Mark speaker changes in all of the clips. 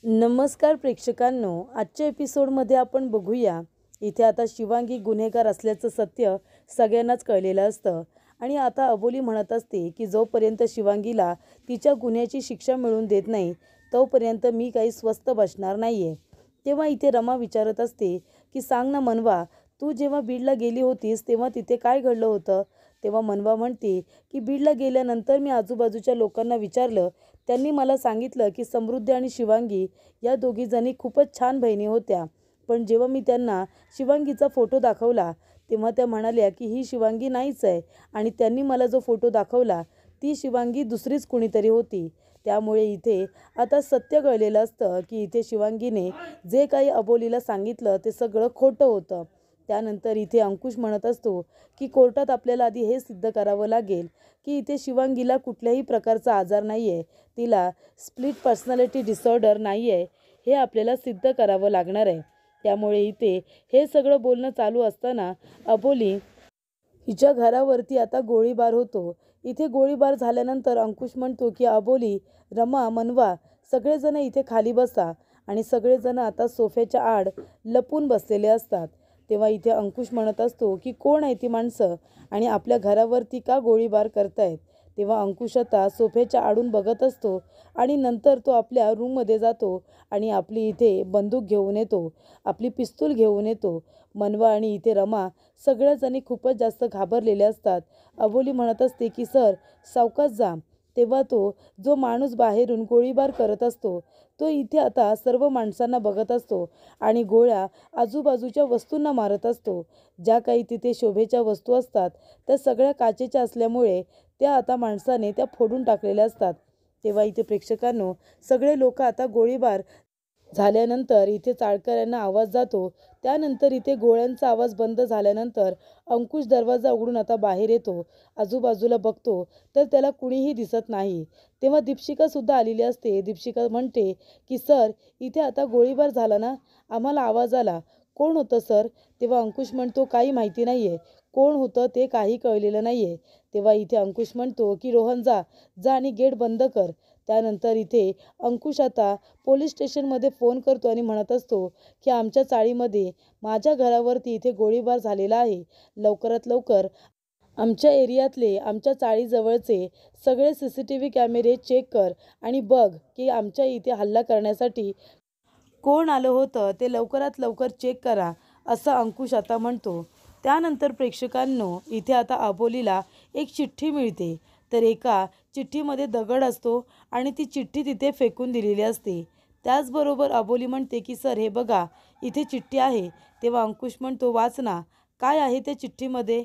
Speaker 1: नमस्कार प्रेक्षकांनो, आजच्या एपिसोडमध्ये आपण बघूया. इथे आता शिवांगी गुन्हेगार असल्याचं सत्य सगळ्यांनाच कळलेलं असतं आणि आता अबोली म्हणत असते की जोपर्यंत शिवांगीला तिच्या गुन्ह्याची शिक्षा मिळवून देत नाही तोपर्यंत मी काही स्वस्थ बसणार नाही आहे. तेव्हा इथे रमा विचारत असते की सांग ना मनवा, तू जेव्हा बीडला गेली होतीस तेव्हा तिथे काय घडलं होतं? तेव्हा मनवा म्हणते की बीडला गेल्यानंतर मी आजूबाजूच्या लोकांना विचारलं. त्यांनी मला सांगितलं की समृद्धी आणि शिवांगी या दोघीजणी खूपच छान बहिणी होत्या. पण जेव्हा मी त्यांना शिवांगीचा फोटो दाखवला तेव्हा त्या म्हणाल्या की ही शिवांगी नाहीच आहे आणि त्यांनी मला जो फोटो दाखवला ती शिवांगी दुसरीच कुणीतरी होती. त्यामुळे इथे आता सत्य कळलेलं असतं की इथे शिवांगीने जे काही अबोलीला सांगितलं ते सगळं खोटं होतं. त्यानंतर इथे अंकुश म्हणत असतो की कोर्टात आपल्याला आधी हे सिद्ध करावं लागेल की इथे शिवांगीला कुठल्याही प्रकारचा आजार नाही आहे, तिला स्प्लिट पर्सनॅलिटी डिसऑर्डर नाही आहे, हे आपल्याला सिद्ध करावं लागणार आहे. त्यामुळे इथे हे सगळं बोलणं चालू असताना अबोली हिच्या घरावरती आता गोळीबार होतो. इथे गोळीबार झाल्यानंतर अंकुश म्हणतो की अबोली, रमा, मनवा सगळेजण इथे खाली बसा आणि सगळेजण आता सोफ्याच्या आड लपून बसलेले असतात. तेव्हा इथे अंकुश म्हणत असतो की कोण आहे ती माणसं आणि आपल्या घरावरती का गोळीबार करतायत? तेव्हा अंकुश आता सोफ्याच्या आडून बघत असतो आणि नंतर तो आपल्या रूममध्ये जातो आणि आपली इथे बंदूक घेऊन येतो, आपली पिस्तूल घेऊन येतो. मनवा आणि इथे रमा सगळ्याजणी खूपच जास्त घाबरलेले असतात. अबोली म्हणत असते की सर सावकाश जा. तेव्हा तो जो माणूस बाहेरून गोळीबार करत असतो तो इथे आता सर्व माणसांना बघत असतो आणि गोळ्या आजूबाजूच्या वस्तूंना मारत असतो. ज्या काही तिथे शोभेच्या वस्तू असतात त्या सगळ्या काचेच्या असल्यामुळे त्या आता माणसाने त्या फोडून टाकलेल्या असतात. तेव्हा इथे प्रेक्षकांनो सगळे लोक आता गोळीबार झाल्यानंतर इथे चाळकऱ्यांना आवाज जातो. त्यानंतर इथे गोळ्यांचा आवाज बंद झाल्यानंतर अंकुश दरवाजा उघडून आता बाहेर येतो. आजूबाजूला बघतो तर त्याला कुणीही दिसत नाही. तेव्हा दीपशिकासुद्धा आलेली असते. दीपशिका म्हणते की सर इथे आता गोळीबार झाला ना, आम्हाला आवाज आला. कोण होतं सर? तेव्हा अंकुश म्हणतो काही माहिती नाही आहे, कोण होतं ते काही कळलेलं नाही आहे. तेव्हा इथे अंकुश म्हणतो की रोहन जा जा आणि गेट बंद कर. त्यानंतर इथे अंकुश आता पोलीस स्टेशनमध्ये फोन करतो आणि म्हणत असतो की आमच्या चाळीमध्ये माझ्या घरावरती इथे गोळीबार झालेला आहे. लवकरात लवकर आमच्या एरियातले आमच्या चाळीजवळचे सगळे CCTV कॅमेरे चेक कर आणि बघ की आमच्या इथे हल्ला करण्यासाठी कोण आलं होतं ते लवकरात लवकर चेक करा, असं अंकुश आता म्हणतो. त्यानंतर प्रेक्षकांनो इथे आता अबोलीला एक चिठ्ठी मिळते. तर एका चिठ्ठीमध्ये दगड असतो आणि ती चिठ्ठी तिथे फेकून दिलेली असते. त्याचबरोबर अबोली म्हणते की सर हे बघा इथे चिठ्ठी आहे. तेव्हा अंकुश म्हणतो वाच ना, काय आहे त्या चिठ्ठीमध्ये?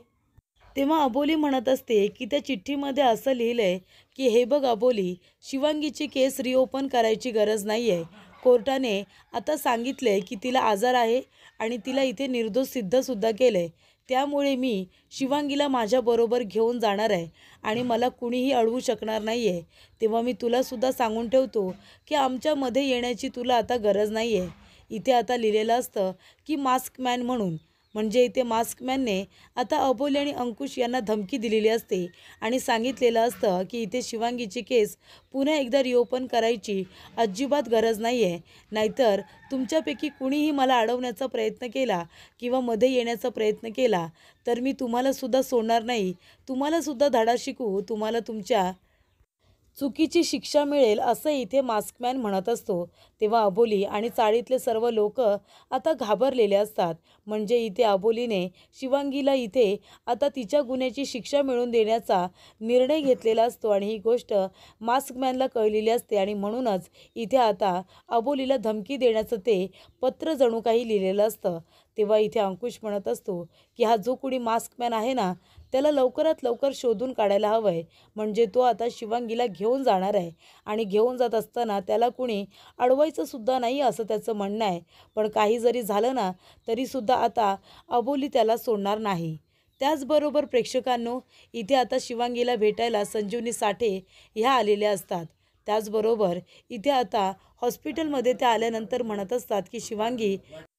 Speaker 1: तेव्हा अबोली म्हणत असते की त्या चिठ्ठीमध्ये असं लिहिलं आहे की हे बघ अबोली, शिवांगीची केस रिओपन करायची गरज नाही आहे. कोर्टाने आता सांगितलं आहे की तिला आजार आहे आणि तिला इथे निर्दोष सिद्धसुद्धा केलं आहे. त्यामुळे मी शिवांगीला माझ्याबरोबर घेऊन जाणार आहे आणि मला कुणीही अडवू शकणार नाही आहे. तेव्हा मी तुलासुद्धा सांगून ठेवतो की आमच्यामध्ये येण्याची तुला आता गरज नाही आहे. इथे आता लिहिलेलं असतं की मास्क मॅन म्हणून, म्हणजे इथे मास्कमॅनने आता अबोली आणि अंकुश यांना धमकी दिलेली असते आणि सांगितलेलं असतं की इथे शिवांगीची केस पुन्हा एकदा रिओपन करायची अजिबात गरज नाही आहे. नाहीतर तुमच्यापैकी कुणीही मला अडवण्याचा प्रयत्न केला किंवा मध्ये येण्याचा प्रयत्न केला तर मी तुम्हालासुद्धा सोडणार नाही. तुम्हालासुद्धा धडा शिकवू, तुम्हाला तुमच्या चुकीची शिक्षा मिळेल, असं इथे मास्कमॅन म्हणत असतो. तेव्हा अबोली आणि चाळीतले सर्व लोक आता घाबरलेले असतात. म्हणजे इथे अबोलीने शिवांगीला इथे आता तिच्या गुन्ह्याची शिक्षा मिळवून देण्याचा निर्णय घेतलेला असतो आणि ही गोष्ट मास्कमॅनला कळलेली असते आणि म्हणूनच इथे आता अबोलीला धमकी देण्याचं ते पत्र जणू काही लिहिलेलं असतं. तेव्हा इथे अंकुश म्हणत असतो की हा जो कुणी मास्कमॅन आहे ना त्याला लवकरात लवकर शोधून काढायला हवं आहे. म्हणजे तो आता शिवांगीला घेऊन जाणार आहे आणि घेऊन जात असताना त्याला कुणी अडवायचं सुद्धा नाही असं त्याचं म्हणणं आहे. पण काही जरी झालं ना तरीसुद्धा आता अबोली त्याला सोडणार नाही. त्याचबरोबर प्रेक्षकांनो इथे आता शिवांगीला भेटायला संजीवनी साठे ह्या आलेल्या असतात. त्याचबरोबर इथे आता हॉस्पिटलमध्ये त्या आल्यानंतर म्हणत असतात की शिवांगी,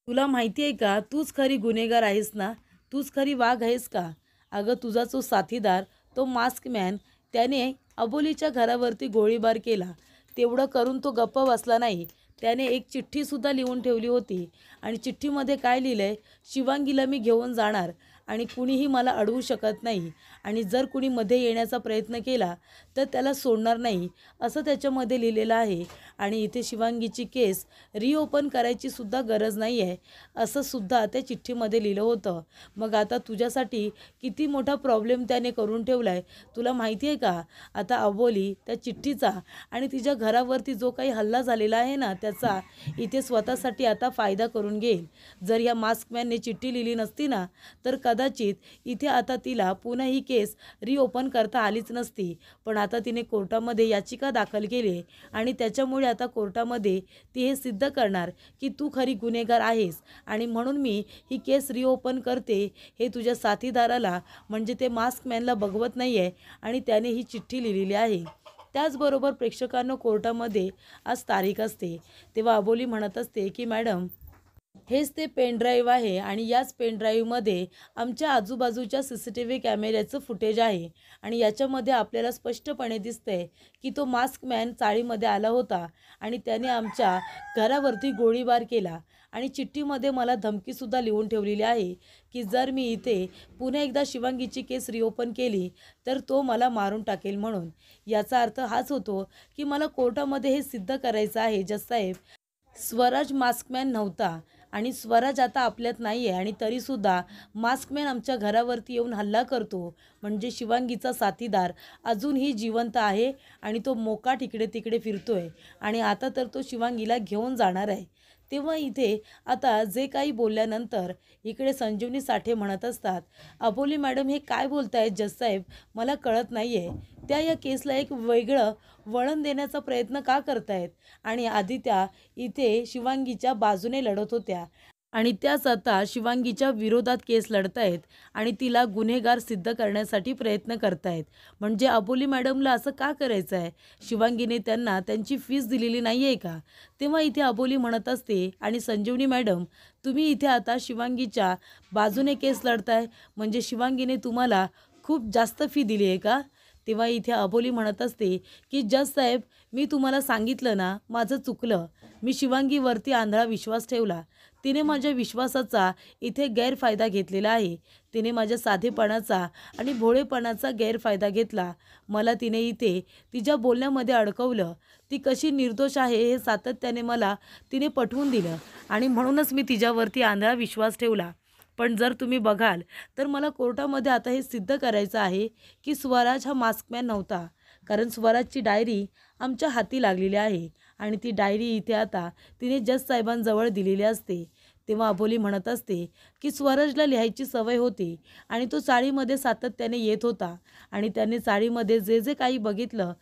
Speaker 1: तुला माहिती आहे का, तूच खरी गुन्हेगार आहेस ना, तूच खरी वाघ आहेस का? अगं तुझा जो साथीदार तो मास्कमॅन त्याने अबोलीच्या घरावरती गोळीबार केला, तेवढं करून तो गप्प बसला नाही. त्याने एक चिठ्ठीसुद्धा लिहून ठेवली होती आणि चिठ्ठीमध्ये काय लिहिलं आहे, शिवांगीला मी घेऊन जाणार आणि कुणीही मला अडवू शकत नाही आणि जर कुणी मध्ये येण्याचा प्रयत्न केला तर त्याला सोडणार नाही, असं त्याच्यामध्ये लिहिलेलं आहे. आणि इथे शिवांगीची केस रिओपन करायची सुद्धा गरज नाही आहे, असं सुद्धा त्या चिठ्ठीमध्ये लिहिलं होतं. मग आता तुझ्यासाठी किती मोठा प्रॉब्लेम त्याने करून ठेवला आहे तुला माहिती आहे का? आता अबोली त्या चिठ्ठीचा आणि तिच्या घरावरती जो काही हल्ला झालेला आहे ना त्याचा इथे स्वतःसाठी आता फायदा करून घेईल. जर या मास्कमॅनने चिठ्ठी लिहिली नसती ना तर कदाचित इथे आता तिला पुन्हा ही केस रिओपन करता आलीच नसती. पण आता तिने कोर्टामध्ये याचिका दाखल केली आणि त्याच्यामुळे आता कोर्टामध्ये ती हे सिद्ध करणार की तू खरी गुन्हेगार आहेस आणि म्हणून मी ही केस रिओपन करते हे तुझ्या साथीदाराला म्हणजे ते मास्कमॅनला बघवत नाही आहे आणि त्याने ही चिठ्ठी लिहिलेली आहे. त्याचबरोबर प्रेक्षकांना कोर्टामध्ये आज तारीख असते तेव्हा अबोली म्हणत असते की मॅडम हेच ते पेनड्राईव्ह आहे आणि याच पेनड्राईव्हमध्ये आमच्या आजूबाजूच्या CCTV कॅमेऱ्याचं फुटेज आहे आणि याच्यामध्ये आपल्याला स्पष्टपणे दिसतंय की तो मास्कमॅन चाळीमध्ये आला होता आणि त्याने आमच्या घरावरती गोळीबार केला आणि चिठ्ठीमध्ये मला धमकीसुद्धा लिहून ठेवलेली आहे की जर मी इथे पुन्हा एकदा शिवांगीची केस रिओपन केली तर तो मला मारून टाकेल म्हणून. याचा अर्थ हाच होतो की मला कोर्टामध्ये हे सिद्ध करायचं आहे जजसाहेब, स्वराज मास्कमॅन नव्हता आणि स्वराज आता आपल्यात नाही आहे आणि तरीसुद्धा मास्कमॅन आमच्या घरावरती येऊन हल्ला करतो म्हणजे शिवांगीचा साथीदार अजूनही जिवंत आहे आणि तो मोकाट इकडे तिकडे फिरतोय आणि आता तर तो शिवांगीला घेऊन जाणार आहे. तेव्हा इथे आता जे काही बोलल्यानंतर इकडे संजीवनी साठे म्हणत असतात, अबोली मॅडम हे काय बोलतायत जजसाहेब, मला कळत नाही आहे. त्या या केसला एक वेगळं वळण देण्याचा प्रयत्न का करतायत आणि आधी त्या इथे शिवांगीच्या बाजूने लढत होत्या आणि त्याच आता शिवांगीच्या विरोधात केस लढतायत आणि तिला गुन्हेगार सिद्ध करण्यासाठी प्रयत्न करतायत. म्हणजे अबोली मॅडमला असं का करायचं आहे? शिवांगीने त्यांना त्यांची फीस दिलेली नाही आहे का? तेव्हा इथे अबोली म्हणत असते आणि संजीवनी मॅडम तुम्ही इथे आता शिवांगीच्या बाजूने केस लढताय म्हणजे शिवांगीने तुम्हाला खूप जास्त फी दिली आहे का? तेव्हा इथे अबोली म्हणत असते की जजसाहेब मी तुम्हाला सांगितलं ना माझं चुकलं, मी शिवांगीवरती आंधळा विश्वास ठेवला, तिने माझ्या विश्वासाचा इथे गैरफायदा घेतलेला आहे, तिने माझ्या साधेपणाचा आणि भोळेपणाचा गैरफायदा घेतला, मला तिने इथे तिच्या बोलण्यामध्ये अडकवलं, ती कशी निर्दोष आहे हे सातत्याने मला तिने पटवून दिलं आणि म्हणूनच मी तिच्यावरती आंधळा विश्वास ठेवला. पण जर तुम्ही बघाल तर मला कोर्टामध्ये आता हे सिद्ध करायचं आहे की स्वराज हा मास्कमॅन नव्हता, कारण स्वराजची डायरी आमच्या हाती लागलेली आहे आणि ती डायरी इथे आता तिने जजसाहेबांजवळ दिलेली असते. तेव्हा अबोली म्हणत असते की स्वराजला लिहायची सवय होती आणि तो चाळीमध्ये सातत्याने येत होता आणि त्याने चाळीमध्ये जे जे काही बघितलं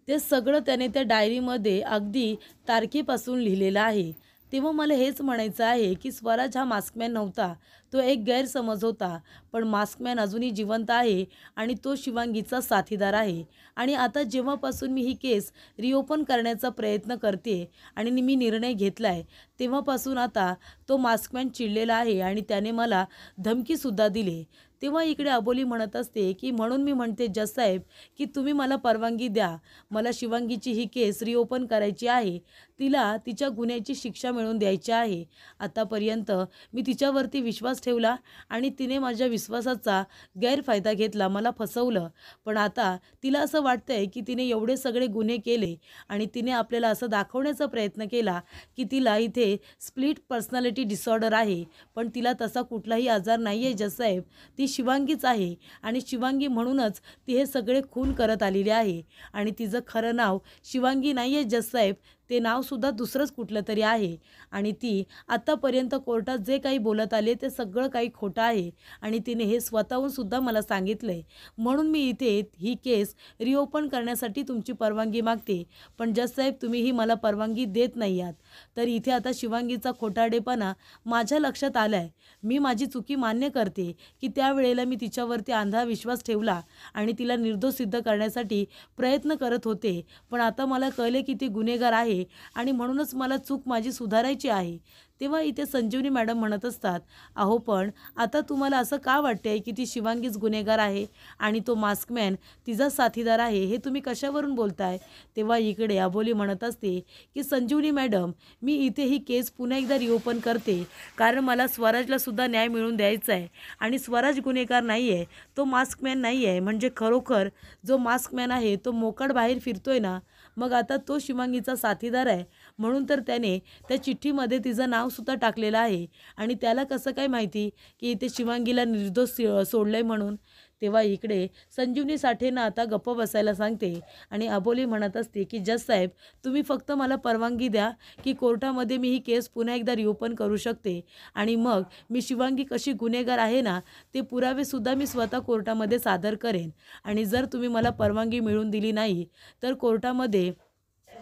Speaker 1: ते सगळं त्याने त्या डायरीमध्ये अगदी तारखेपासून लिहिलेलं आहे. तेव्हा मला हेच म्हणायचं आहे की स्वराज हा मास्कमॅन नव्हता, तो एक गैरसमज होता, पण मास्कमॅन अजूनही जिवंत आहे आणि तो शिवांगीचा साथीदार आहे आणि आता जेव्हापासून मी ही केस रिओपन करण्याचा प्रयत्न करते आणि मी निर्णय घेतला आहे तेव्हापासून आता तो मास्कमॅन चिडलेला आहे आणि त्याने मला धमकीसुद्धा दिली. तेव्हा इकडे अबोली म्हणत असते की म्हणून मी म्हणते जजसाहेब की तुम्ही मला परवानगी द्या, मला शिवांगीची ही केस रिओपन करायची आहे, तिला तिच्या गुन्ह्याची शिक्षा मिळवून द्यायची आहे. आतापर्यंत मी तिच्यावरती विश्वास ठेवला आणि तिने माझ्या विश्वासाचा गैरफायदा घेतला, मला फसवलं, पण आता तिला असं वाटतंय की तिने एवढे सगळे गुन्हे केले आणि तिने आपल्याला असं दाखवण्याचा प्रयत्न केला की तिला इथे स्प्लिट पर्सनॅलिटी डिसऑर्डर आहे, पण तिला तसा कुठलाही आजार नाही आहे जजसाहेब, ती शिवांगीच आहे आणि शिवांगी म्हणूनच ती हे सगळे खून करत आलेली आहे आणि तिचं खरं नाव शिवांगी नाही आहे जजसाहेब, ते नावसुद्धा दुसरंच कुठलं तरी आहे आणि ती आत्तापर्यंत कोर्टात जे काही बोलत आले ते सगळं काही खोटं आहे आणि तिने हे स्वतःहूनसुद्धा मला सांगितलं आहे. म्हणून मी इथे ही केस रिओपन करण्यासाठी तुमची परवानगी मागते, पण जजसाहेब तुम्हीही मला परवानगी देत नाही आहात. तर इथे आता शिवांगीचा खोटारडेपणा माझ्या लक्षात आला आहे. मी माझी चुकी मान्य करते की त्यावेळेला मी तिच्यावरती आंधळा विश्वास ठेवला आणि तिला निर्दोष सिद्ध करण्यासाठी प्रयत्न करत होते, पण आता मला कळले की ती गुन्हेगार आहे आहे आणि म्हणूनच मला चूक माझी सुधारायची आहे. तेव्हा इथे संजीवनी मॅडम म्हणत असतात, अहो पण आता तुम्हाला असं का वाटतंय की ती शिवांगीच गुन्हेगार आहे आणि तो मास्कमॅन तिचा साथीदार आहे, हे तुम्ही कशावरून बोलताय? तेव्हा इकडे अबोली म्हणत असते की संजीवनी मॅडम, मी इथे ही केस पुन्हा एकदा रिओपन करते, कारण मला स्वराजला सुद्धा न्याय मिळवून द्यायचा आहे आणि स्वराज गुन्हेगार नाही आहे, तो मास्कमॅन नाही आहे. म्हणजे खरोखर जो मास्कमॅन आहे तो मोकाट बाहेर फिरतोय ना, मग आता तो शिवांगीचा साथीदार आहे, म्हणून तर त्याने त्या चिठ्ठीमध्ये तिचं नावसुद्धा टाकलेलं आहे आणि त्याला कसं काय माहिती की इथे शिवांगीला निर्दोष सोडलं आहे म्हणून. तेव्हा इकडे संजीवनी साठेंना आता गप्प बसायला सांगते आणि अबोली म्हणत असते की जज साहेब, तुम्ही फक्त मला परवानगी द्या की कोर्टामध्ये मी ही केस पुन्हा एकदा रिओपन करू शकते आणि मग मी शिवांगी कशी गुन्हेगार आहे ना, ते पुरावेसुद्धा मी स्वतः कोर्टामध्ये सादर करेन. आणि जर तुम्ही मला परवानगी मिळवून दिली नाही तर कोर्टामध्ये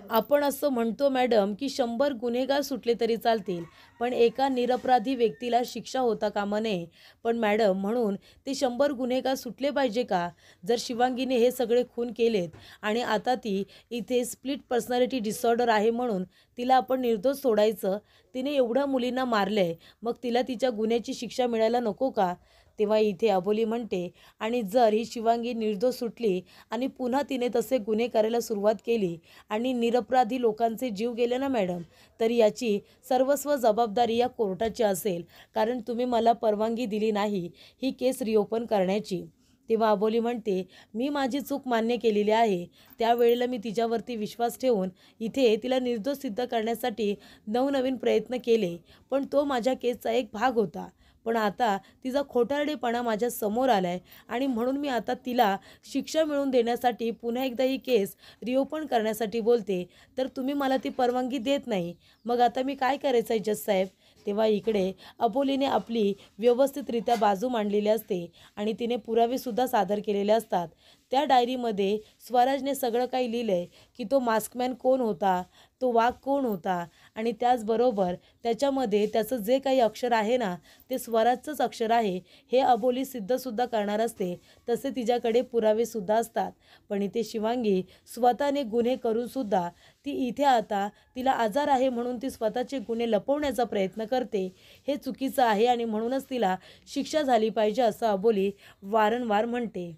Speaker 1: आपण असं म्हणतो मॅडम की 100 गुन्हेगार सुटले तरी चालतील, पण एका निरपराधी व्यक्तीला शिक्षा होता कामा नये. पण मॅडम, म्हणून ते 100 गुन्हेगार सुटले पाहिजे का? जर शिवांगीने हे सगळे खून केलेत आणि आता ती इथे स्प्लिट पर्सनॅलिटी डिसऑर्डर आहे म्हणून तिला आपण निर्दोष सोडायचं, तिने एवढ्या मुलींना मारलंय, मग तिला तिच्या गुन्ह्याची शिक्षा मिळायला नको का? तेव्हा इथे अबोली म्हणते, आणि जर ही शिवांगी निर्दोष सुटली आणि पुन्हा तिने तसे गुन्हे करायला सुरुवात केली आणि निरपराधी लोकांचे जीव गेले ना मॅडम, तर याची सर्वस्व जबाबदारी या कोर्टाची असेल, कारण तुम्ही मला परवानगी दिली नाही ही केस रिओपन करण्याची. तेव्हा अबोली म्हणते, मी माझी चूक मान्य केलेली आहे. त्यावेळेला मी तिच्यावरती विश्वास ठेवून इथे तिला निर्दोष सिद्ध करण्यासाठी नवनवीन प्रयत्न केले, पण तो माझ्या केसचा एक भाग होता. पण आता तिचा खोटारडेपणा माझ्या समोर आला आहे आणि म्हणून मी आता तिला शिक्षा मिळवून देण्यासाठी पुन्हा एकदा ही केस रिओपन करण्यासाठी बोलते, तर तुम्ही मला ती परवानगी देत नाही. मग आता मी काय करायचं आहे जज साहेब? तेव्हा इकडे अबोलीने आपली व्यवस्थितरित्या बाजू मांडलेली असते आणि तिने पुरावेसुद्धा सादर केलेले असतात. त्या डायरीमध्ये स्वराजने सगळं काही लिहिलं आहे की तो मास्कमॅन कोण होता, तो वाघ कोण होता आणि त्याचबरोबर त्याच्यामध्ये त्याचं जे काही अक्षर आहे ना, ते स्वराजचंच अक्षर आहे हे अबोली सिद्धसुद्धा करणार असते. तसे तिच्याकडे पुरावेसुद्धा असतात. पण इथे शिवांगी स्वतःने गुन्हे करूनसुद्धा ती इथे आता तिला आजार आहे म्हणून ती स्वतःचे गुन्हे लपवण्याचा प्रयत्न करते. हे चुकीचं आहे आणि म्हणूनच तिला शिक्षा झाली पाहिजे असं अबोली वारंवार म्हणते.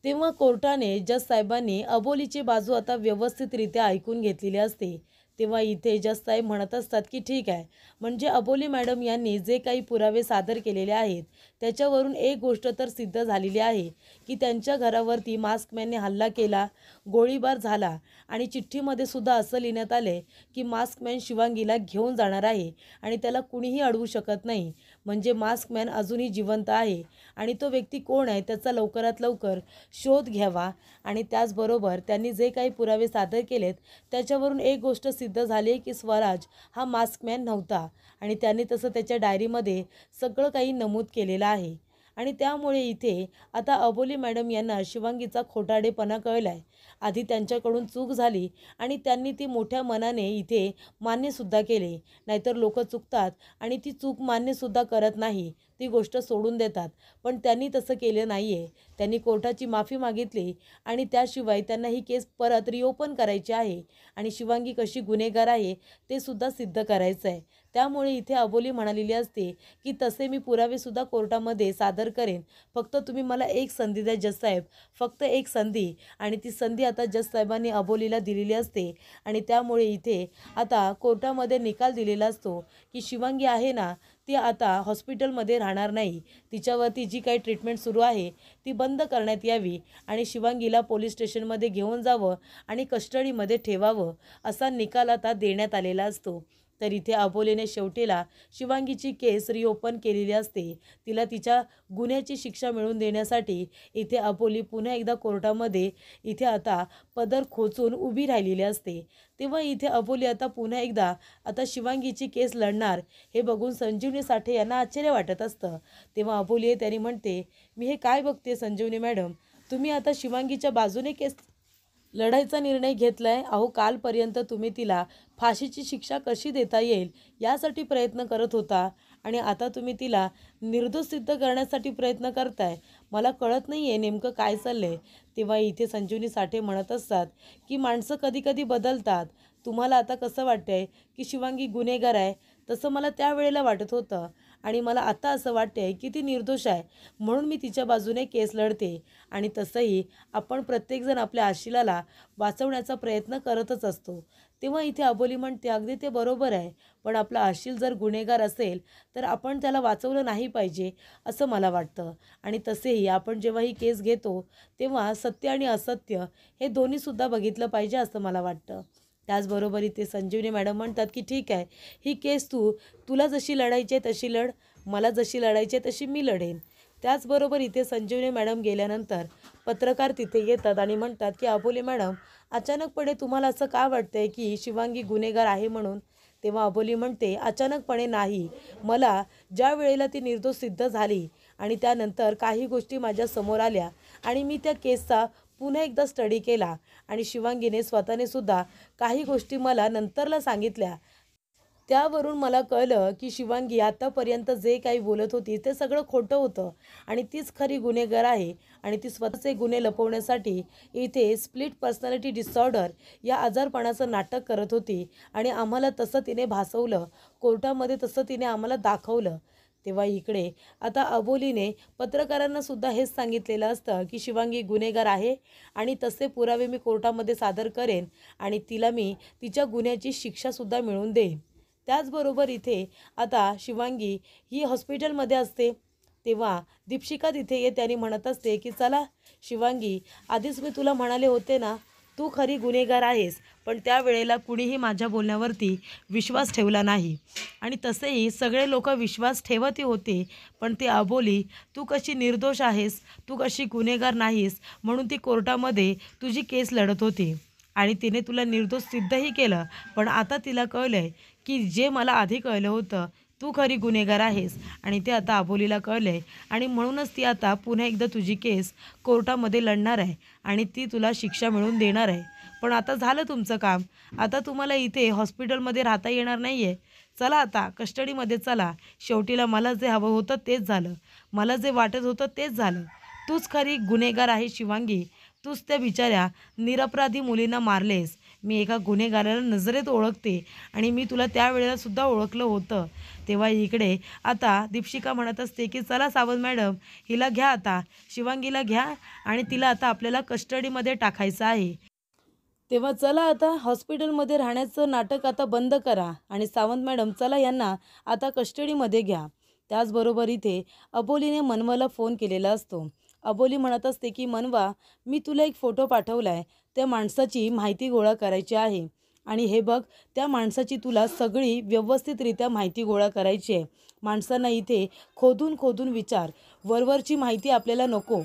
Speaker 1: तेव्हा कोर्टाने जज साहेबांनी अबोलीची बाजू आता व्यवस्थितरित्या ऐकून घेतलेली असते. तेव्हा इथे जज साहेब म्हणत असतात की ठीक आहे, म्हणजे अबोली मॅडम यांनी जे काही पुरावे सादर केलेले आहेत त्याच्यावरून एक गोष्ट तर सिद्ध झालेली आहे की त्यांच्या घरावरती मास्कमॅनने हल्ला केला, गोळीबार झाला आणि चिठ्ठीमध्ये सुद्धा असं लिहिण्यात आले की मास्कमॅन शिवांगीला घेऊन जाणार आहे आणि त्याला कुणीही अडवू शकत नाही. म्हणजे मास्कमॅन अजूनही जिवंत आहे आणि तो व्यक्ती कोण आहे त्याचा लवकरात लवकर शोध घ्यावा. आणि त्याचबरोबर त्यांनी जे काही पुरावे सादर केलेत त्याच्यावरून एक गोष्ट सिद्ध झाली की स्वराज हा मास्कमॅन नव्हता आणि त्यांनी तसं त्याच्या डायरीमध्ये सगळं काही नमूद केलेलं आहे. आणि त्यामुळे इथे आता अबोली मॅडम यांना शिवांगीचा खोटारडेपणा कळला आहे. आधी त्यांच्याकडून चूक झाली आणि त्यांनी ती मोठ्या मनाने इथे मान्यसुद्धा केले. नाहीतर लोक चुकतात आणि ती चूक मान्यसुद्धा करत नाही, ती गोष्ट सोडून देतात. पण त्यांनी तसं केलं नाही आहे. त्यांनी कोर्टाची माफी मागितली आणि त्याशिवाय त्यांना ही केस परत रिओपन करायची आहे आणि शिवांगी कशी गुन्हेगार आहे ते सुद्धा सिद्ध करायचं आहे. त्यामुळे इथे अबोली म्हणालेली असते की तसे मी पुरावेसुद्धा कोर्टामध्ये सादर करेन, फक्त तुम्ही मला एक संधी द्या जज साहेब, फक्त एक संधी. आणि ती संधी आता जज साहेबांनी अबोलीला दिलेली असते आणि त्यामुळे इथे आता कोर्टामध्ये निकाल दिलेला असतो की शिवांगी आहे ना, ती आता हॉस्पिटलमध्ये राहणार नाही. तिच्यावरती जी काही ट्रीटमेंट सुरू आहे ती बंद करण्यात यावी आणि शिवांगीला पोलीस स्टेशनमध्ये घेऊन जावं आणि कस्टडीमध्ये ठेवावं, असा निकाल आता देण्यात आलेला असतो. तर इथे अबोलीने शेवटीला शिवांगीची केस रिओपन केलेली असते. तिला तिच्या गुन्ह्याची शिक्षा मिळवून देण्यासाठी इथे अबोली पुन्हा एकदा कोर्टामध्ये इथे आता पदर खोचून उभी राहिलेली असते. तेव्हा इथे अबोली आता पुन्हा एकदा आता शिवांगीची केस लढणार हे बघून संजीवनी साठे यांना आश्चर्य वाटत असतं. तेव्हा अबोली त्यांनी म्हणते, मी हे काय बघते संजीवनी मॅडम, तुम्ही आता शिवांगीच्या बाजूने केस लढायचा निर्णय घेतला आहे. अहो, कालपर्यंत तुम्ही तिला फाशीची शिक्षा कशी देता येईल यासाठी प्रयत्न करत होता आणि आता तुम्ही तिला निर्दोष सिद्ध करण्यासाठी प्रयत्न करताय. मला कळत नाही आहे नेमकं काय चाललं आहे. तेव्हा इथे संजीवनी साठे म्हणत असतात की माणसं कधी कधी बदलतात, तुम्हाला आता कसं वाटतंय की शिवांगी गुन्हेगार आहे? तसं मला त्यावेळेला वाटत होतं आणि मला आता असं वाटतंय की ती निर्दोष आहे, म्हणून मी तिच्या बाजूने केस लढते. आणि तसंही आपण प्रत्येकजण आपल्या आशिलाला वाचवण्याचा प्रयत्न करतच असतो. तेव्हा इथे अबोली म्हणते, अगदी ते बरोबर आहे, पण आपला आशिल जर गुन्हेगार असेल तर आपण त्याला वाचवलं नाही पाहिजे असं मला वाटतं. आणि तसेही आपण जेव्हा ही केस घेतो तेव्हा सत्य आणि असत्य हे दोन्हीसुद्धा बघितलं पाहिजे असं मला वाटतं. त्याचबरोबर इथे संजीवनी मॅडम म्हणतात की ठीक आहे, ही केस तुला जशी लढायची आहे तशी लढ, मला जशी लढायची आहे तशी मी लढेन. त्याचबरोबर इथे संजीवनी मॅडम गेल्यानंतर पत्रकार तिथे येतात आणि म्हणतात की अबोली मॅडम, अचानकपणे तुम्हाला असं का वाटतंय की शिवांगी गुन्हेगार आहे म्हणून? तेव्हा अबोली म्हणते, अचानकपणे नाही, मला ज्या वेळेला ती निर्दोष सिद्ध झाली आणि त्यानंतर काही गोष्टी माझ्या समोर आल्या आणि मी त्या केसचा पुन्हा एकदा स्टडी केला आणि शिवांगीने स्वतःने सुद्धा काही गोष्टी मला नंतरला सांगितल्या. त्यावरून मला कळलं की शिवांगी आतापर्यंत जे काही बोलत होती ते सगळं खोटं होतं आणि तीच खरी गुन्हेगार आहे. आणि ती स्वतःचे गुन्हे लपवण्यासाठी इथे स्प्लिट पर्सनॅलिटी डिसऑर्डर या आजारपणाचं नाटक करत होती आणि आम्हाला तसं तिने भासवलं, कोर्टामध्ये तसं तिने आम्हाला दाखवलं. तेव्हा इकडे आता अबोलीने पत्रकारांना सुद्धा हेच सांगितलेलं असतं की शिवांगी गुन्हेगार आहे आणि तसे पुरावे मी कोर्टामध्ये सादर करेन आणि तिला मी तिच्या गुन्ह्याची शिक्षासुद्धा मिळवून देईन. त्याचबरोबर इथे आता शिवांगी ही हॉस्पिटलमध्ये असते. तेव्हा दीपशिका तिथे येते आणि म्हणत असते की चला शिवांगी, आधीच मी तुला म्हणाले होते ना, तू खरी गुन्हेगार आहेस, पण त्यावेळेला कुणीही माझ्या बोलण्यावरती विश्वास ठेवला नाही. आणि तसेही सगळे लोक विश्वास ठेवतही होते, पण ते अबोली, तू कशी निर्दोष आहेस, तू कशी गुन्हेगार नाहीस म्हणून ती कोर्टामध्ये तुझी केस लढत होती आणि तिने तुला निर्दोष सिद्धही केलं. पण आता तिला कळलंय की जे मला आधी कळलं होतं, तू खरी गुन्हेगार आहेस आणि ते आता अबोलीला कळलंय आणि म्हणूनच ती आता पुन्हा एकदा तुझी केस कोर्टामध्ये लढणार आहे आणि ती तुला शिक्षा मिळवून देणार आहे. पण आता झालं तुमचं काम, आता तुम्हाला इथे हॉस्पिटलमध्ये राहता येणार नाही आहे. चला आता कस्टडीमध्ये चला. शेवटीला मला जे हवं होतं तेच झालं, मला जे वाटत होतं तेच झालं. तूच खरी गुन्हेगार आहे शिवांगी, तूच त्या बिचाऱ्या निरपराधी मुलींना मारलेस. मी एका गुन्हेगाराला नजरेत ओळखते आणि मी तुला त्यावेळेला सुद्धा ओळखलं होतं. तेव्हा इकडे आता दीपशिका म्हणत असते की चला सावंत मॅडम, हिला घ्या आता, शिवांगीला घ्या आणि तिला आता आपल्याला कस्टडीमध्ये टाकायचं आहे. तेव्हा चला आता हॉस्पिटलमध्ये राहण्याचं नाटक आता बंद करा आणि सावंत मॅडम चला यांना आता कस्टडीमध्ये घ्या. त्याचबरोबर इथे अबोलीने मनवाला फोन केलेला असतो. अबोली म्हणत असते की मनवा, मी तुला एक फोटो पाठवला आहे, त्या माणसाची माहिती गोळा करायची आहे आणि हे बघ, त्या माणसाची तुला सगळी व्यवस्थितरित्या माहिती गोळा करायची आहे. माणसांना इथे खोदून खोदून विचार, वरवरची माहिती आपल्याला नको.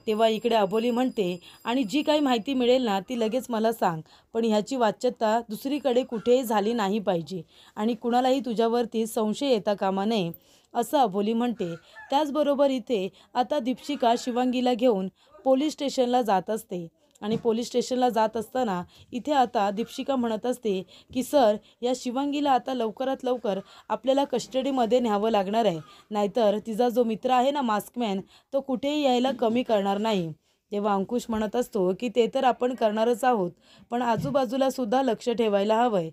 Speaker 1: तेव्हा इकडे अबोली म्हणते, आणि जी काही माहिती मिळेल ना ती लगेच मला सांग, पण ह्याची वाच्यता दुसरीकडे कुठेही झाली नाही पाहिजे आणि कुणालाही तुझ्यावरती संशय येता कामा नये असं अबोली म्हणते. त्याचबरोबर इथे आता दीपशिका शिवांगीला घेऊन पोलीस स्टेशनला जात असते आणि पोलीस स्टेशनला जात असताना इथे आता दीपशिका म्हणत असते की सर, या शिवांगीला आता लवकरात लवकर आपल्याला कस्टडीमध्ये न्यावं लागणार आहे, नाहीतर तिचा जो मित्र आहे ना मास्कमॅन, तो कुठेही यायला कमी करणार नाही. तेव्हा अंकुश म्हणत असतो की ते तर आपण करणारच आहोत, पण आजूबाजूला सुद्धा लक्ष ठेवायला हवं आहे,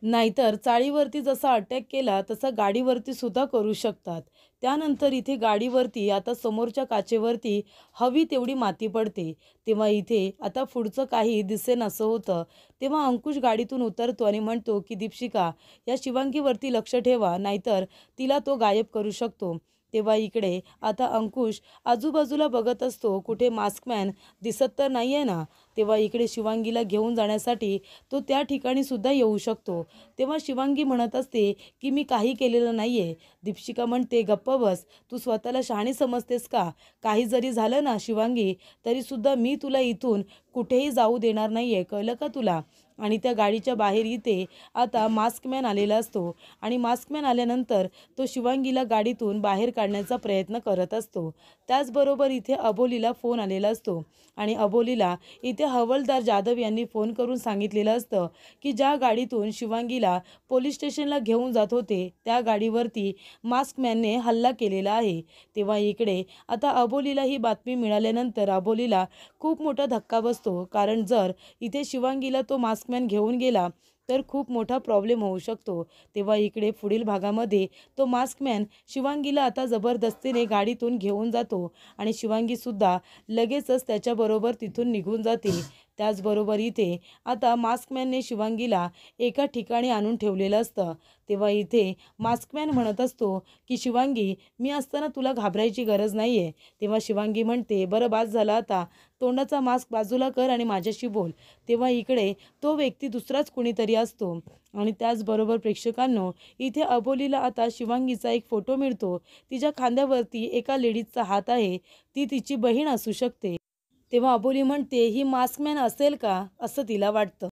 Speaker 1: नाहीतर चाळीवरती जसा अटॅक केला तसा गाडीवरती सुद्धा करू शकतात. त्यानंतर इथे गाडीवरती आता समोरच्या काचेवरती हवी तेवढी माती पडते. तेव्हा इथे आता पुढचं काही दिसेनासं होतं. तेव्हा अंकुश गाडीतून उतरतो आणि म्हणतो की दीपशिका, या शिवांगीवरती लक्ष ठेवा, नाहीतर तिला तो गायब करू शकतो. तेव्हा इकडे आता अंकुश आजूबाजूला बघत असतो, कुठे मास्कमॅन दिसत तर नाही आहे ना. तेव्हा इकडे शिवांगीला घेऊन जाण्यासाठी तो त्या ठिकाणी सुद्धा येऊ शकतो. तेव्हा शिवांगी म्हणत असते की मी काही केलेलं नाही आहे. दीपशिका म्हणते, गप्प बस, तू स्वतःला शहाणी समजतेस का? काही जरी झालं ना शिवांगी, तरीसुद्धा मी तुला इथून कुठेही जाऊ देणार नाही आहे, कळलं का तुला? आणि त्या गाडीच्या बाहेर इथे आता मास्कमॅन आलेला असतो आणि मास्कमॅन आल्यानंतर तो शिवांगीला गाडीतून बाहेर काढण्याचा प्रयत्न करत असतो. त्याचबरोबर इथे अबोलीला फोन आलेला असतो आणि अबोलीला इथे हवालदार जाधव यांनी फोन करून सांगितलेलं असतं की ज्या गाडीतून शिवांगीला पोलीस स्टेशनला घेऊन जात होते त्या गाडीवरती मास्कमॅनने हल्ला केलेला आहे. तेव्हा इकडे आता अबोलीला ही बातमी मिळाल्यानंतर अबोलीला खूप मोठा धक्का बसतो, कारण जर इथे शिवांगीला तो मास्कमॅन घेऊन गेला तर खूप मोठा प्रॉब्लेम होऊ शकतो. तेव्हा इकडे पुढील भागामध्ये तो मास्कमॅन शिवांगीला आता जबरदस्तीने गाडीतून घेऊन जातो आणि शिवांगीसुद्धा लगेचच त्याच्याबरोबर तिथून निघून जाते. त्याचबरोबर इथे आता मास्कमॅनने शिवांगीला एका ठिकाणी आणून ठेवलेलं असतं. तेव्हा इथे मास्कमॅन म्हणत असतो की शिवांगी, मी असताना तुला घाबरायची गरज नाही आहे. तेव्हा शिवांगी म्हणते, बरं बास झालं आता, तोंडाचा मास्क बाजूला कर आणि माझ्याशी बोल. तेव्हा इकडे तो व्यक्ती दुसराच कुणीतरी असतो आणि त्याचबरोबर प्रेक्षकांनो, इथे अबोलीला आता शिवांगीचा एक फोटो मिळतो. तिच्या खांद्यावरती एका लेडीजचा हात आहे. ती तिची बहीण असू शकते. तेव्हा अबोली म्हणते, ही मास्कमॅन असेल का, असं तिला वाटतं.